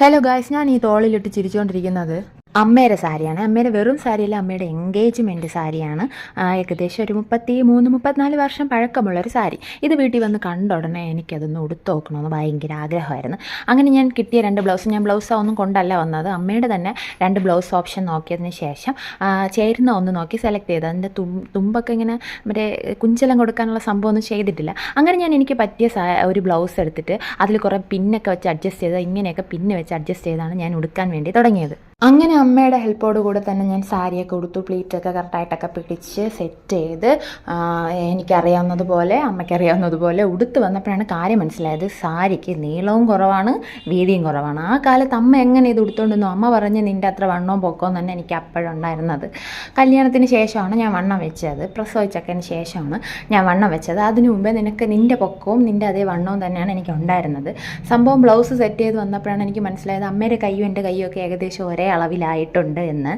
Hello guys, ഞാൻ ഈ തോളിലിട്ട് ചിരിച്ചുകൊണ്ടിരിക്കുന്നത് അമ്മയുടെ സാരിയാണ്. അമ്മയുടെ വെറും സാരിയല്ല, അമ്മയുടെ എൻഗേജ്മെൻറ്റ് സാരിയാണ്. ഏകദേശം ഒരു 34 വർഷം പഴക്കമുള്ളൊരു സാരി. ഇത് വീട്ടിൽ വന്ന് കണ്ട ഉടനെ എനിക്കതൊന്ന് ഉടുത്ത് നോക്കണമെന്ന് ഭയങ്കര ആഗ്രഹമായിരുന്നു. അങ്ങനെ ഞാൻ കിട്ടിയ 2 ബ്ലൗസ്, ഞാൻ ബ്ലൗസ് ഒന്നും കൊണ്ടല്ല വന്നത്, അമ്മയുടെ തന്നെ 2 ബ്ലൗസ് ഓപ്ഷൻ നോക്കിയതിന് ശേഷം ചേരുന്ന ഒന്ന് നോക്കി സെലക്ട് ചെയ്ത്, അതിൻ്റെ തുമ്പൊക്കെ ഇങ്ങനെ മറ്റേ കുഞ്ചലം കൊടുക്കാനുള്ള സംഭവമൊന്നും ചെയ്തിട്ടില്ല. അങ്ങനെ ഞാൻ എനിക്ക് പറ്റിയ ഒരു ബ്ലൗസ് എടുത്തിട്ട് അതിൽ കുറേ പിന്നൊക്കെ വെച്ച് അഡ്ജസ്റ്റ് ചെയ്ത്, ഇങ്ങനെയൊക്കെ പിന്ന് വെച്ച് അഡ്ജസ്റ്റ് ചെയ്താണ് ഞാൻ ഉടുക്കാൻ വേണ്ടി തുടങ്ങിയത്. അങ്ങനെ അമ്മയുടെ ഹെൽപ്പോട് കൂടെ തന്നെ ഞാൻ സാരിയൊക്കെ ഉടുത്തു, പ്ലീറ്റൊക്കെ കറക്റ്റായിട്ടൊക്കെ പിടിച്ച് സെറ്റ് ചെയ്ത് എനിക്കറിയാവുന്നതുപോലെ അമ്മയ്ക്കറിയാവുന്നതുപോലെ ഉടുത്ത് വന്നപ്പോഴാണ് കാര്യം മനസ്സിലായത്, സാരിക്ക് നീളവും കുറവാണ്, വീതിയും കുറവാണ്. ആ കാലത്ത് അമ്മ എങ്ങനെ ഇത് ഉടുത്തോണ്ടിരുന്നു? അമ്മ പറഞ്ഞ് നിൻ്റെ അത്ര വണ്ണവും പൊക്കവും തന്നെ എനിക്ക് അപ്പോഴുണ്ടായിരുന്നത്. കല്യാണത്തിന് ശേഷമാണ് ഞാൻ വണ്ണം വെച്ചത്, പ്രസവിച്ചൊക്കതിന് ശേഷമാണ് ഞാൻ വണ്ണം വെച്ചത്. അതിനു മുമ്പേ നിൻ്റെ പൊക്കവും നിൻ്റെ അതേ വണ്ണവും തന്നെയാണ് എനിക്ക് ഉണ്ടായിരുന്നത്. സംഭവം ബ്ലൗസ് സെറ്റ് ചെയ്ത് വന്നപ്പോഴാണ് എനിക്ക് മനസ്സിലായത് അമ്മയുടെ കയ്യും എൻ്റെ കയ്യും ഒക്കെ ഏകദേശം ഒരേ അളവിലായിട്ടുണ്ട് എന്ന്.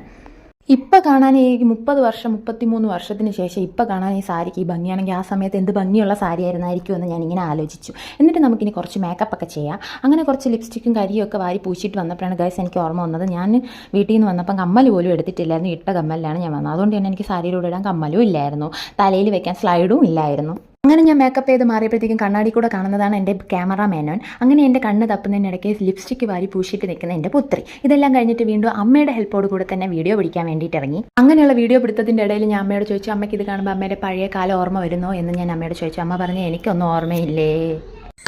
ഇപ്പം കാണാൻ ഈ 33 വർഷത്തിന് ശേഷം ഇപ്പം കാണാൻ ഈ സാരിക്ക് ഈ ഭംഗിയാണെങ്കിൽ ആ സമയത്ത് എന്ത് ഭംഗിയുള്ള സാരി ആയിരുന്നായിരിക്കും എന്ന് ഞാനിങ്ങനെ ആലോചിച്ചു. എന്നിട്ട് നമുക്കിനി കുറച്ച് മേക്കപ്പൊക്കെ ചെയ്യാം. അങ്ങനെ കുറച്ച് ലിപ്സ്റ്റിക്കും കരിയൊക്കെ വാരി പൂശിയിട്ട് വന്നപ്പോഴാണ് ഗൈസ് എനിക്ക് ഓർമ്മ വന്നത്, ഞാൻ വീട്ടിൽ നിന്ന് വന്നപ്പം കമ്മൽ പോലും എടുത്തിട്ടില്ലായിരുന്നു. ഇട്ട കമ്മലിലാണ് ഞാൻ വന്നത്. അതുകൊണ്ട് തന്നെ എനിക്ക് സാരിയിലൂടെ ഇടാൻ കമ്മലും ഇല്ലായിരുന്നു, തലയിൽ വെക്കാൻ സ്ലൈഡും ഇല്ലായിരുന്നു. അങ്ങനെ ഞാൻ മേക്കപ്പ് ചെയ്ത് മാറിയപ്പോഴത്തേക്കും കണ്ണാടി കൂടെ കാണുന്നതാണ് എൻ്റെ ക്യാമറ മേനോൻ. അങ്ങനെ എൻ്റെ കണ്ണ് തപ്പുന്നതിനിടയ്ക്ക് ലിപ്സ്റ്റിക്ക് വാരി പൂശിയിട്ട് നിൽക്കുന്ന എൻ്റെ പുത്രി. ഇതെല്ലാം കഴിഞ്ഞിട്ട് വീണ്ടും അമ്മയുടെ ഹെൽപ്പോട് കൂടെ തന്നെ വീഡിയോ പിടിക്കാൻ വേണ്ടിയിട്ട് ഇറങ്ങി. അങ്ങനെയുള്ള വീഡിയോ പിടുത്തത്തിൻ്റെ ഇടയിൽ ഞാൻ അമ്മയോട് ചോദിച്ചു, അമ്മയ്ക്ക് ഇത് കാണുമ്പോൾ അമ്മയുടെ പഴയ കാലം ഓർമ്മ വരുന്നോ എന്ന് ഞാൻ അമ്മയോട് ചോദിച്ചു. അമ്മ പറഞ്ഞു, എനിക്കൊന്നും ഓർമ്മയില്ലേ.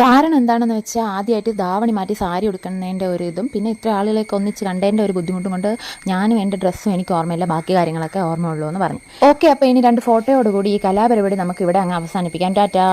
കാരണം എന്താണെന്ന് വെച്ചാൽ ആദ്യമായിട്ട് ധാവണി മാറ്റി സാരി ഉടുക്കുന്നതിൻ്റെ ഒരു ഇതും പിന്നെ ഇത്ര ആളുകളെയൊക്കെ ഒന്നിച്ച് കണ്ടതിൻ്റെ ഒരു ബുദ്ധിമുട്ടും കൊണ്ട് ഞാനും എൻ്റെ ഡ്രസ്സും എനിക്ക് ഓർമ്മയില്ല, ബാക്കി കാര്യങ്ങളൊക്കെ ഓർമ്മയുള്ളൂ എന്ന് പറഞ്ഞു. ഓക്കെ, അപ്പോൾ ഇനി 2 ഫോട്ടോയോടുകൂടി ഈ കലാപരിപാടി നമുക്ക് ഇവിടെ അങ്ങ് അവസാനിപ്പിക്കാം. ടാറ്റാ.